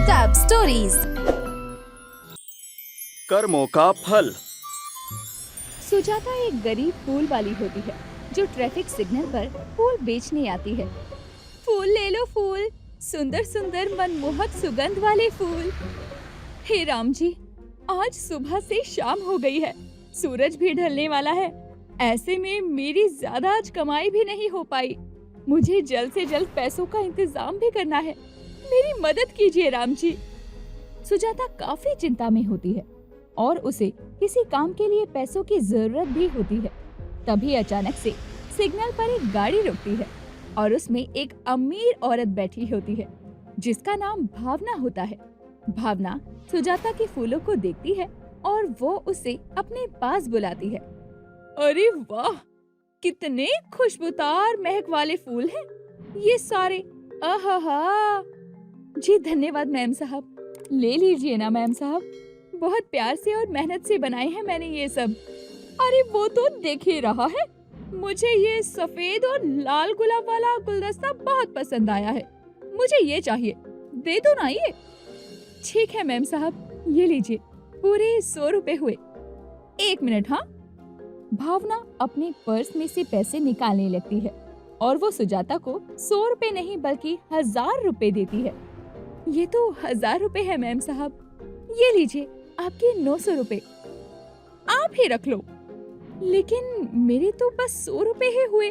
Tab stories. कर्मों का फल। सुजाता एक गरीब फूल वाली होती है जो ट्रैफिक सिग्नल पर फूल बेचने आती है। फूल ले लो फूल, सुंदर सुंदर मनमोहक सुगंध वाले फूल। हे राम जी, आज सुबह से शाम हो गई है, सूरज भी ढलने वाला है। ऐसे में मेरी ज्यादा आज कमाई भी नहीं हो पाई। मुझे जल्द से जल्द पैसों का इंतजाम भी करना है, मेरी मदद कीजिए राम जी। सुजाता काफी चिंता में होती है और उसे किसी काम के लिए पैसों की जरूरत भी होती है। तभी अचानक से सिग्नल पर एक गाड़ी रुकती है और उसमें एक अमीर औरत बैठी होती है जिसका नाम भावना होता है। भावना सुजाता के फूलों को देखती है और वो उसे अपने पास बुलाती है। अरे वाह, कितने खुशबूदार महक वाले फूल हैं ये सारे। आहा, जी धन्यवाद मैम साहब। ले लीजिए ना मैम साहब, बहुत प्यार से और मेहनत से बनाए हैं मैंने ये सब। अरे वो तो देख ही रहा है, मुझे ये सफेद और लाल गुलाब वाला गुलदस्ता बहुत पसंद आया है, मुझे ये चाहिए, दे दो ना ये। ठीक है मैम साहब, ये लीजिए, पूरे 100 रुपए हुए। 1 मिनट। हाँ। भावना अपने पर्स में से पैसे निकालने लगती है और वो सुजाता को 100 रुपए नहीं बल्कि 1000 रुपए देती है। ये तो 1000 रुपए है मैम साहब, ये लीजिए आपके 900 रुपए, आप ही रख लो। लेकिन मेरे तो बस 100 रुपए ही हुए।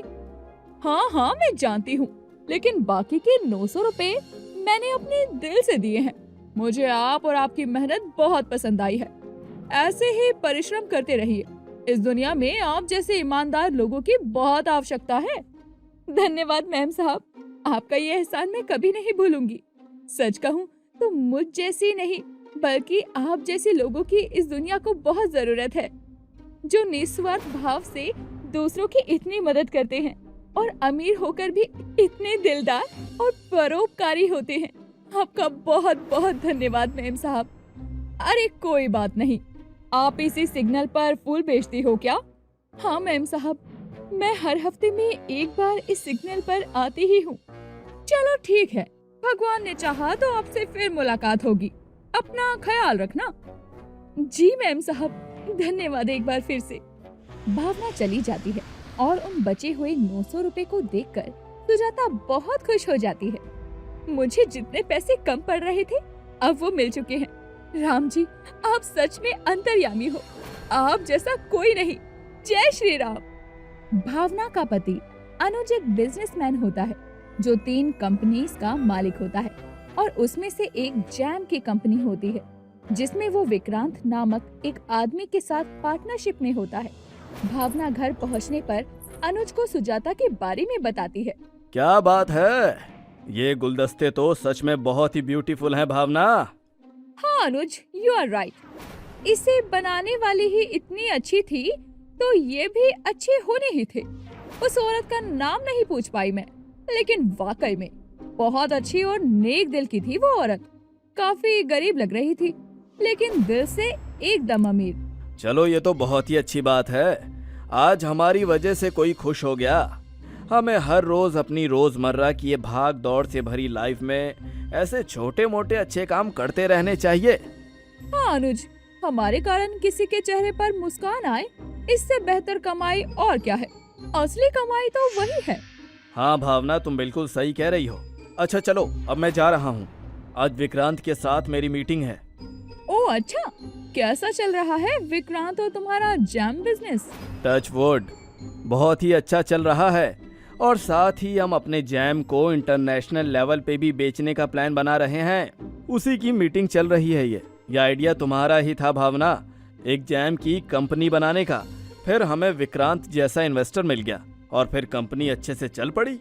हाँ मैं जानती हूँ, लेकिन बाकी के 900 रुपए मैंने अपने दिल से दिए हैं। मुझे आप और आपकी मेहनत बहुत पसंद आई है। ऐसे ही परिश्रम करते रहिए, इस दुनिया में आप जैसे ईमानदार लोगों की बहुत आवश्यकता है। धन्यवाद मैम साहब, आपका ये एहसान मैं कभी नहीं भूलूंगी। सच कहूँ तो मुझ जैसी नहीं बल्कि आप जैसे लोगों की इस दुनिया को बहुत जरूरत है, जो निस्वार्थ भाव से दूसरों की इतनी मदद करते हैं और अमीर होकर भी इतने दिलदार और परोपकारी होते हैं। आपका बहुत बहुत धन्यवाद मैम साहब। अरे कोई बात नहीं, आप इसी सिग्नल पर फूल बेचती हो क्या? हाँ मैम साहब, मैं हर हफ्ते में एक बार इस सिग्नल पर आती ही हूँ। चलो ठीक है, भगवान ने चाहा तो आपसे फिर मुलाकात होगी, अपना ख्याल रखना। जी मैम साहब, धन्यवाद एक बार फिर से। भावना चली जाती है और उन बचे हुए 900 रुपए को देखकर सुजाता बहुत खुश हो जाती है। मुझे जितने पैसे कम पड़ रहे थे अब वो मिल चुके हैं। राम जी, आप सच में अंतर्यामी हो, आप जैसा कोई नहीं। जय श्री राम। भावना का पति अनुज एक बिजनेसमैन होता है जो 3 कंपनीज का मालिक होता है और उसमें से एक जैम की कंपनी होती है जिसमें वो विक्रांत नामक एक आदमी के साथ पार्टनरशिप में होता है। भावना घर पहुंचने पर अनुज को सुजाता के बारे में बताती है। क्या बात है, ये गुलदस्ते तो सच में बहुत ही ब्यूटीफुल हैं भावना। हाँ अनुज, यू आर राइट। इसे बनाने वाली ही इतनी अच्छी थी तो ये भी अच्छे होने ही थे। उस औरत का नाम नहीं पूछ पाई मैं, लेकिन वाकई में बहुत अच्छी और नेक दिल की थी वो औरत। काफी गरीब लग रही थी लेकिन दिल से एकदम अमीर। चलो ये तो बहुत ही अच्छी बात है, आज हमारी वजह से कोई खुश हो गया। हमें हर रोज अपनी रोजमर्रा की ये भाग दौड़ से भरी लाइफ में ऐसे छोटे मोटे अच्छे काम करते रहने चाहिए। हाँ अनुज, हमारे कारण किसी के चेहरे पर मुस्कान आए, इससे बेहतर कमाई और क्या है। असली कमाई तो वही है। हाँ भावना, तुम बिल्कुल सही कह रही हो। अच्छा चलो, अब मैं जा रहा हूँ, आज विक्रांत के साथ मेरी मीटिंग है। ओह अच्छा, कैसा चल रहा है विक्रांत और तुम्हारा जैम बिजनेस? टच वुड, बहुत ही अच्छा चल रहा है और साथ ही हम अपने जैम को इंटरनेशनल लेवल पे भी बेचने का प्लान बना रहे हैं। उसी की मीटिंग चल रही है। ये आइडिया तुम्हारा ही था भावना, एक जैम की कंपनी बनाने का। फिर हमें विक्रांत जैसा इन्वेस्टर मिल गया और फिर कंपनी अच्छे से चल पड़ी।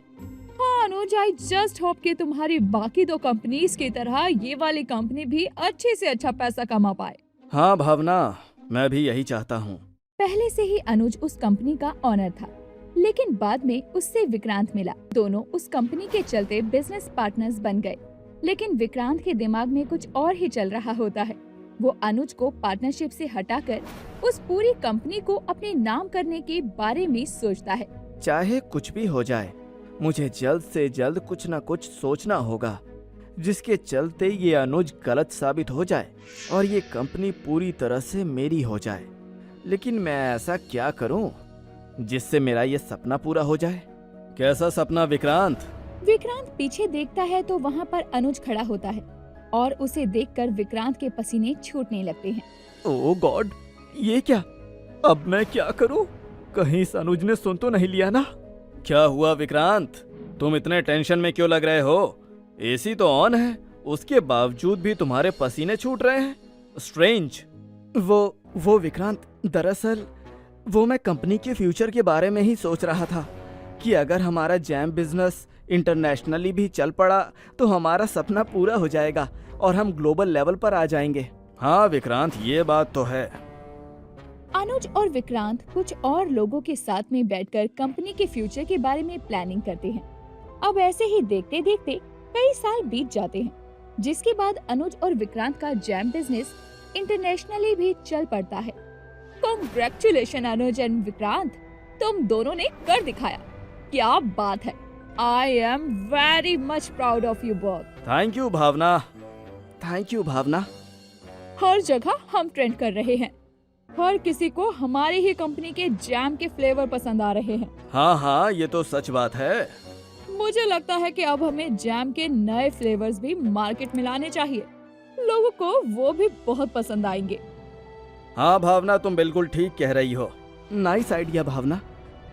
हाँ अनुज, आई जस्ट होप कि तुम्हारी बाकी 2 कंपनीज की तरह ये वाली कंपनी भी अच्छे से अच्छा पैसा कमा पाए। हाँ भावना, मैं भी यही चाहता हूँ। पहले से ही अनुज उस कंपनी का ऑनर था, लेकिन बाद में उससे विक्रांत मिला। दोनों उस कंपनी के चलते बिजनेस पार्टनर्स बन गए। लेकिन विक्रांत के दिमाग में कुछ और ही चल रहा होता है। वो अनुज को पार्टनरशिप से हटाकर उस पूरी कंपनी को अपने नाम करने के बारे में सोचता है। चाहे कुछ भी हो जाए, मुझे जल्द से जल्द कुछ न कुछ सोचना होगा। जिसके चलते ये अनुज गलत साबित हो जाए और ये कंपनी पूरी तरह से मेरी हो जाए। लेकिन मैं ऐसा क्या करूं जिससे मेरा ये सपना पूरा हो जाए? कैसा सपना विक्रांत? विक्रांत पीछे देखता है तो वहाँ पर अनुज खड़ा होता है और उसे देखकर विक्रांत के पसीने छूटने लगते हैं। ओह गॉड, ये क्या? अब मैं क्या करूं? कहीं इस अनुज ने सुन तो नहीं लिया ना? क्या हुआ विक्रांत, तुम इतने टेंशन में क्यों लग रहे हो? एसी तो ऑन है, उसके बावजूद भी तुम्हारे पसीने छूट रहे हैं। स्ट्रेंज। वो विक्रांत, दरअसल वो मैं कंपनी के फ्यूचर के बारे में ही सोच रहा था कि अगर हमारा जैम बिजनेस इंटरनेशनली भी चल पड़ा तो हमारा सपना पूरा हो जाएगा और हम ग्लोबल लेवल पर आ जाएंगे। हाँ विक्रांत, ये बात तो है। अनुज और विक्रांत कुछ और लोगों के साथ में बैठकर कंपनी के फ्यूचर के बारे में प्लानिंग करते हैं। अब ऐसे ही देखते देखते कई साल बीत जाते हैं, जिसके बाद अनुज और विक्रांत का जैम बिजनेस इंटरनेशनली भी चल पड़ता है। कांग्रेचुलेशन अनुज एंड विक्रांत, तुम दोनों ने कर दिखाया। क्या बात है। I am very much proud of you both. Thank you Bhavna. Thank you Bhavna. हर जगह हम ट्रेंड कर रहे हैं। हर किसी को हमारी ही कंपनी के जैम के फ्लेवर पसंद आ रहे हैं। हाँ, ये तो सच बात है। मुझे लगता है कि अब हमें जैम के नए फ्लेवर्स भी मार्केट में लाने चाहिए। लोगों को वो भी बहुत पसंद आएंगे। हाँ भावना, तुम बिल्कुल ठीक कह रही हो। नाइस आइडिया भावना।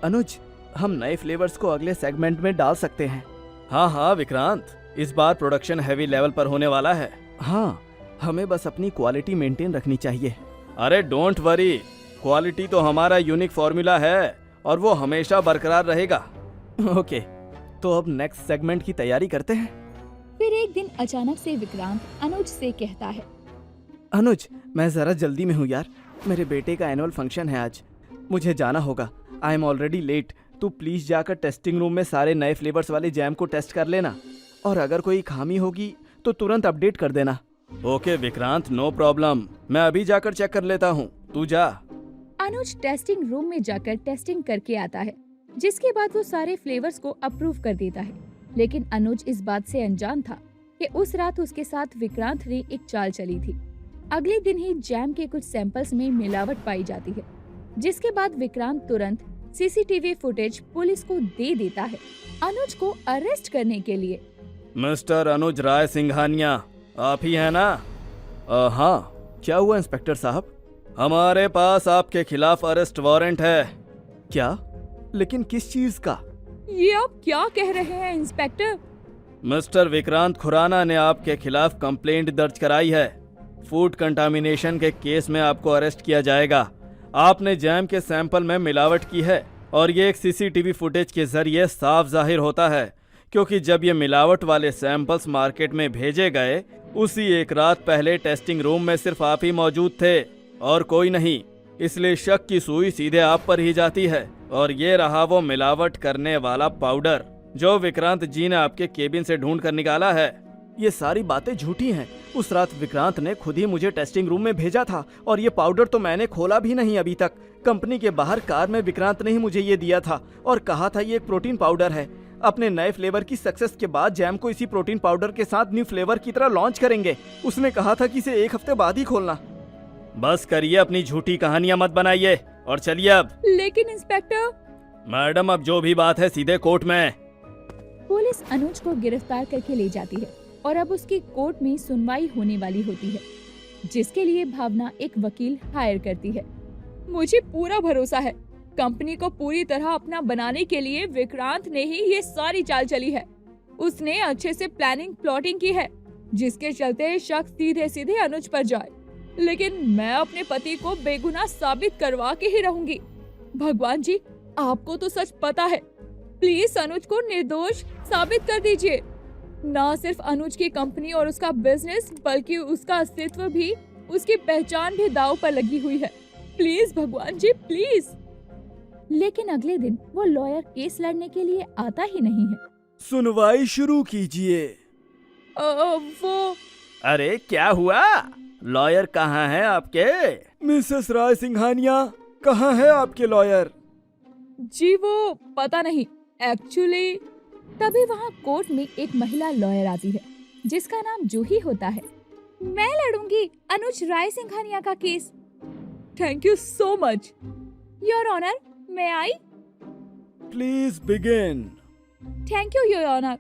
अनुज, हम नए फ्लेवर्स को अगले सेगमेंट में डाल सकते हैं। हाँ विक्रांत, इस बार प्रोडक्शन हैवी लेवल पर होने वाला है। हाँ, हमें बस अपनी क्वालिटी मेंटेन रखनी चाहिए। अरे डोंट वरी, क्वालिटी तो हमारा यूनिक फॉर्मूला है और वो हमेशा बरकरार रहेगा। ओके, तो अब नेक्स्ट सेगमेंट की तैयारी करते हैं। फिर एक दिन अचानक से विक्रांत अनुज से कहता है, अनुज, मैं जरा जल्दी में हूँ यार, मेरे बेटे का एनुअल फंक्शन है आज, मुझे जाना होगा। I am already late. तू प्लीज जाकर टेस्टिंग रूम में सारे नए फ्लेवर्स वाले जैम को टेस्ट कर लेना और अगर कोई खामी होगी तो तुरंत अपडेट कर देना। ओके विक्रांत, नो प्रॉब्लम, मैं अभी जाकर चेक कर लेता हूँ, तू जा। अनुज टेस्टिंग रूम में जाकर टेस्टिंग करके आता है, जिसके बाद वो सारे फ्लेवर्स को अप्रूव कर देता है। लेकिन अनुज इस बात से अनजान था कि उस रात उसके साथ विक्रांत ने एक चाल चली थी। अगले दिन ही जैम के कुछ सैंपल्स में मिलावट पाई जाती है, जिसके बाद विक्रांत तुरंत सीसीटीवी फुटेज पुलिस को दे देता है अनुज को अरेस्ट करने के लिए। मिस्टर अनुज राय सिंघानिया, आप ही हैं ना? हाँ, क्या हुआ इंस्पेक्टर साहब? हमारे पास आपके खिलाफ अरेस्ट वारंट है। क्या? लेकिन किस चीज का? ये आप क्या कह रहे हैं इंस्पेक्टर? मिस्टर विक्रांत खुराना ने आपके खिलाफ कंप्लेंट दर्ज कराई है। फूड कंटामिनेशन के केस में आपको अरेस्ट किया जाएगा। आपने जैम के सैंपल में मिलावट की है और ये एक सीसीटीवी फुटेज के जरिए साफ जाहिर होता है, क्योंकि जब ये मिलावट वाले सैंपल्स मार्केट में भेजे गए उसी एक रात पहले टेस्टिंग रूम में सिर्फ आप ही मौजूद थे और कोई नहीं, इसलिए शक की सुई सीधे आप पर ही जाती है। और ये रहा वो मिलावट करने वाला पाउडर जो विक्रांत जी ने आपके केबिन से ढूंढ कर निकाला है। ये सारी बातें झूठी हैं। उस रात विक्रांत ने खुद ही मुझे टेस्टिंग रूम में भेजा था और ये पाउडर तो मैंने खोला भी नहीं अभी तक। कंपनी के बाहर कार में विक्रांत ने ही मुझे ये दिया था और कहा था ये एक प्रोटीन पाउडर है। अपने नए फ्लेवर की सक्सेस के बाद जैम को इसी प्रोटीन पाउडर के साथ न्यू फ्लेवर की तरह लॉन्च करेंगे। उसने कहा था कि इसे एक हफ्ते बाद ही खोलना। बस करिए, अपनी झूठी कहानियां मत बनाइए और चलिए अब। लेकिन इंस्पेक्टर। मैडम, अब जो भी बात है सीधे कोर्ट में। पुलिस अनुज को गिरफ्तार करके ले जाती है और अब उसकी कोर्ट में सुनवाई होने वाली होती है, जिसके लिए भावना एक वकील हायर करती है। मुझे पूरा भरोसा है कंपनी को पूरी तरह अपना बनाने के लिए विक्रांत ने ही ये सारी चाल चली है। उसने अच्छे से प्लानिंग प्लॉटिंग की है, जिसके चलते शक सीधे सीधे अनुज पर जाए। लेकिन मैं अपने पति को बेगुनाह साबित करवा के ही रहूंगी। भगवान जी, आपको तो सच पता है, प्लीज अनुज को निर्दोष साबित कर दीजिए। न सिर्फ अनुज की कंपनी और उसका बिजनेस, बल्कि उसका अस्तित्व भी, उसकी पहचान भी दांव पर लगी हुई है। प्लीज भगवान जी, प्लीज। लेकिन अगले दिन वो लॉयर केस लड़ने के लिए आता ही नहीं है। सुनवाई शुरू कीजिए। वो अरे क्या हुआ? लॉयर कहाँ है आपके? मिसेस राय सिंघानिया, कहाँ है आपके लॉयर? जी वो पता नहीं, एक्चुअली। तभी वहाँ कोर्ट में एक महिला लॉयर आती है जिसका नाम जूही होता है। मैं लड़ूंगी अनुज राय सिंघानिया का केस। Thank you so much your honour. मैं आई। Please begin. Thank you your honour.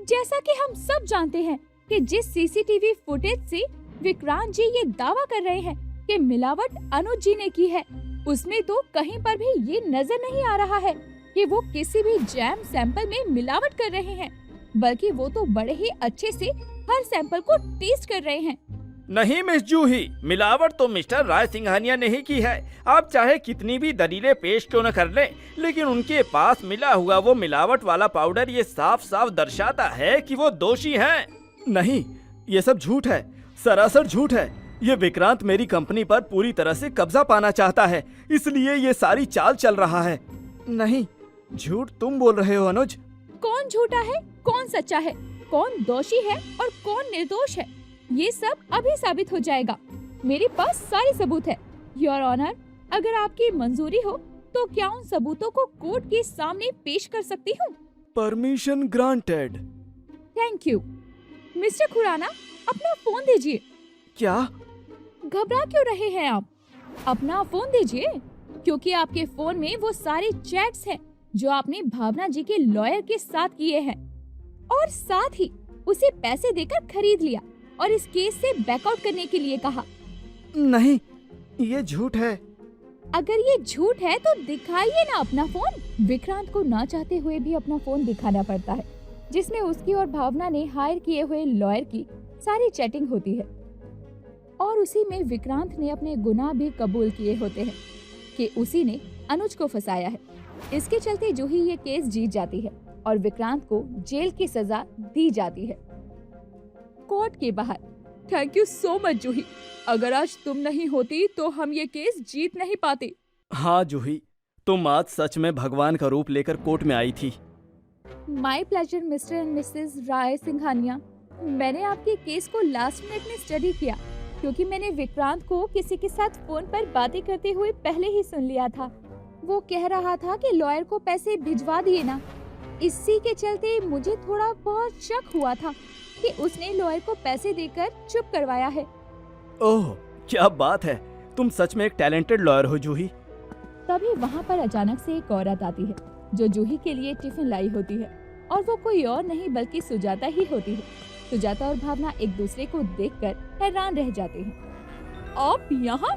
जैसा कि हम सब जानते हैं कि जिस सीसीटीवी फुटेज से विक्रांत जी ये दावा कर रहे हैं कि मिलावट अनुज जी ने की है, उसमें तो कहीं पर भी ये नजर नहीं आ रहा है कि वो किसी भी जैम सैंपल में मिलावट कर रहे हैं, बल्कि वो तो बड़े ही अच्छे से हर सैंपल को टेस्ट कर रहे हैं। नहीं मिस जूही, मिलावट तो मिस्टर राय सिंघानिया ने ही की है। आप चाहे कितनी भी दलीलें पेश क्यों न कर लें, लेकिन उनके पास मिला हुआ वो मिलावट वाला पाउडर ये साफ साफ दर्शाता है कि वो दोषी हैं। नहीं, ये सब झूठ है, सरासर झूठ है। ये विक्रांत मेरी कंपनी पर पूरी तरह से कब्जा पाना चाहता है, इसलिए ये सारी चाल चल रहा है। नहीं, झूठ तुम बोल रहे हो अनुज। कौन झूठा है, कौन सच्चा है, कौन दोषी है और कौन निर्दोष है, ये सब अभी साबित हो जाएगा। मेरे पास सारे सबूत है योर ऑनर। अगर आपकी मंजूरी हो तो क्या उन सबूतों को कोर्ट के सामने पेश कर सकती हूँ? Permission granted. Thank you. Mister Khurana, अपना फोन दीजिए। क्या? घबरा क्यों रहे हैं आप? अपना फोन दीजिए, क्योंकि आपके फोन में वो सारे चैट्स हैं जो आपने भावना जी के लॉयर के साथ किए हैं, और साथ ही उसे पैसे देकर खरीद लिया और इस केस से बैकआउट करने के लिए कहा। नहीं, ये झूठ है। अगर ये झूठ है तो दिखाइए ना अपना फोन। विक्रांत को ना चाहते हुए भी अपना फोन दिखाना पड़ता है, जिसमें उसकी और भावना ने हायर किए हुए लॉयर की सारी चैटिंग होती है, और उसी में विक्रांत ने अपने गुनाह भी कबूल किए होते हैं कि उसी ने अनुज को फंसाया है। इसके चलते जूही ये केस जीत जाती है और विक्रांत को जेल की सजा दी जाती है। कोर्ट के बाहर, थैंक यू सो मच जूही। अगर आज तुम नहीं होती तो हम ये केस जीत नहीं पाते। हाँ जूही, तुम आज सच में भगवान का रूप लेकर कोर्ट में आई थी। My pleasure mister and missus Rai Singhania. मैंने आपके केस को लास्ट मिनट में स्टडी किया, क्योंकि मैंने विक्रांत को किसी के साथ फोन पर बातें करते हुए पहले ही सुन लिया था। वो कह रहा था कि लॉयर को पैसे भिजवा दिए ना। इसी के चलते मुझे थोड़ा बहुत शक हुआ था कि उसने लॉयर को पैसे देकर चुप करवाया है। ओह, क्या बात है, तुम सच में एक टैलेंटेड लॉयर हो जूही। तभी वहाँ पर अचानक से एक औरत आती है जो जूही के लिए टिफिन लाई होती है, और वो कोई और नहीं बल्कि सुजाता ही होती है। सुजाता और भावना एक दूसरे को देखकर हैरान रह जाते हैं। आप यहाँ?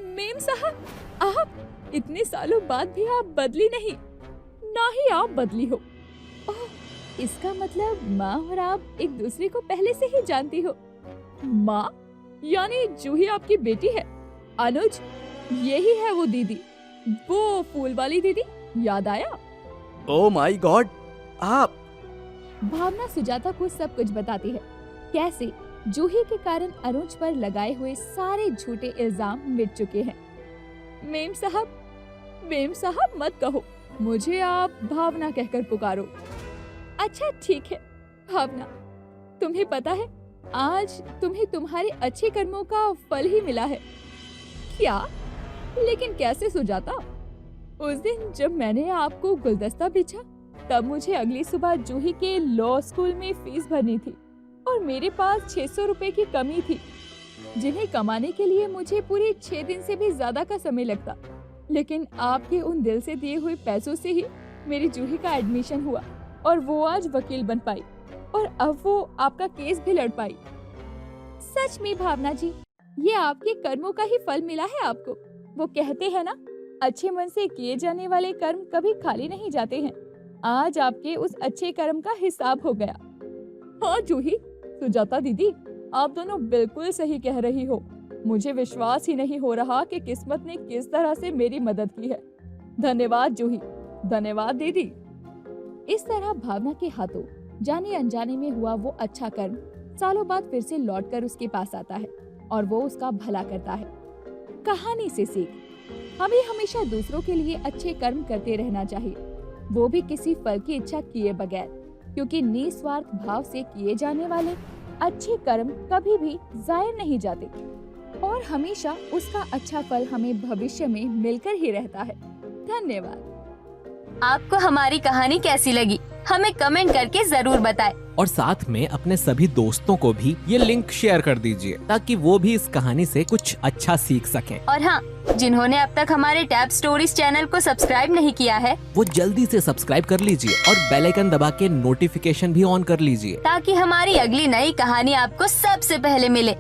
मेम साहब, आप इतने सालों बाद भी आप बदली नहीं, ना ही आप बदली हो। ओह, इसका मतलब माँ और आप एक दूसरे को पहले से ही जानती हो। माँ? यानी जूही आपकी बेटी है? अनुज, यही है वो दीदी, वो फूल वाली दीदी, याद आया? ओह माय गॉड, आप? भावना सुजाता को सब कुछ बताती है, कैसे जूही के कारण अनुज पर लगाए हुए सारे झूठे इल्जाम मिट चुके हैं। मेम साहब मत कहो, मुझे आप भावना कहकर पुकारो। अच्छा ठीक है भावना, तुम्हें पता है आज तुम्हें तुम्हारे अच्छे कर्मों का फल ही मिला है। क्या? लेकिन कैसे सुजाता? उस दिन जब मैंने आपको गुलदस्ता बेचा, तब मुझे अगली सुबह जूही के लॉ स्कूल में फीस भरनी थी और मेरे पास 600 रुपए की कमी थी, जिन्हें कमाने के लिए मुझे पूरे 6 दिन से भी ज्यादा का समय लगता। लेकिन आपके उन दिल से दिए हुए पैसों से ही मेरी जूही का एडमिशन हुआ और वो आज वकील बन पाई और अब वो आपका केस भी लड़ पाई। सच में भावना जी, ये आपके कर्मों का ही फल मिला है आपको। वो कहते हैं ना, अच्छे मन से किए जाने वाले कर्म कभी खाली नहीं जाते हैं। आज आपके उस अच्छे कर्म का हिसाब हो गया। हाँ जूही, सुजाता दीदी, आप दोनों बिल्कुल सही कह रही हो। मुझे विश्वास ही नहीं हो रहा कि किस्मत ने किस तरह से मेरी मदद की है। धन्यवाद जूही, धन्यवाद दीदी। इस तरह भावना के हाथों जाने अनजाने में हुआ वो अच्छा कर्म सालों बाद फिर से लौटकर उसके पास आता है और वो उसका भला करता है। कहानी से सीख, हमें हमेशा दूसरों के लिए अच्छे कर्म करते रहना चाहिए, वो भी किसी फल की इच्छा किए बगैर, क्योंकि निस्वार्थ भाव से किए जाने वाले अच्छे कर्म कभी भी जाया नहीं जाते और हमेशा उसका अच्छा फल हमें भविष्य में मिलकर ही रहता है। धन्यवाद। आपको हमारी कहानी कैसी लगी? हमें कमेंट करके जरूर बताएं। और साथ में अपने सभी दोस्तों को भी ये लिंक शेयर कर दीजिए ताकि वो भी इस कहानी से कुछ अच्छा सीख सकें। और हाँ, जिन्होंने अब तक हमारे टैब स्टोरीज चैनल को सब्सक्राइब नहीं किया है, वो जल्दी से सब्सक्राइब कर लीजिए और बेल आइकन दबा के नोटिफिकेशन भी ऑन कर लीजिए ताकि हमारी अगली नई कहानी आपको सबसे पहले मिले।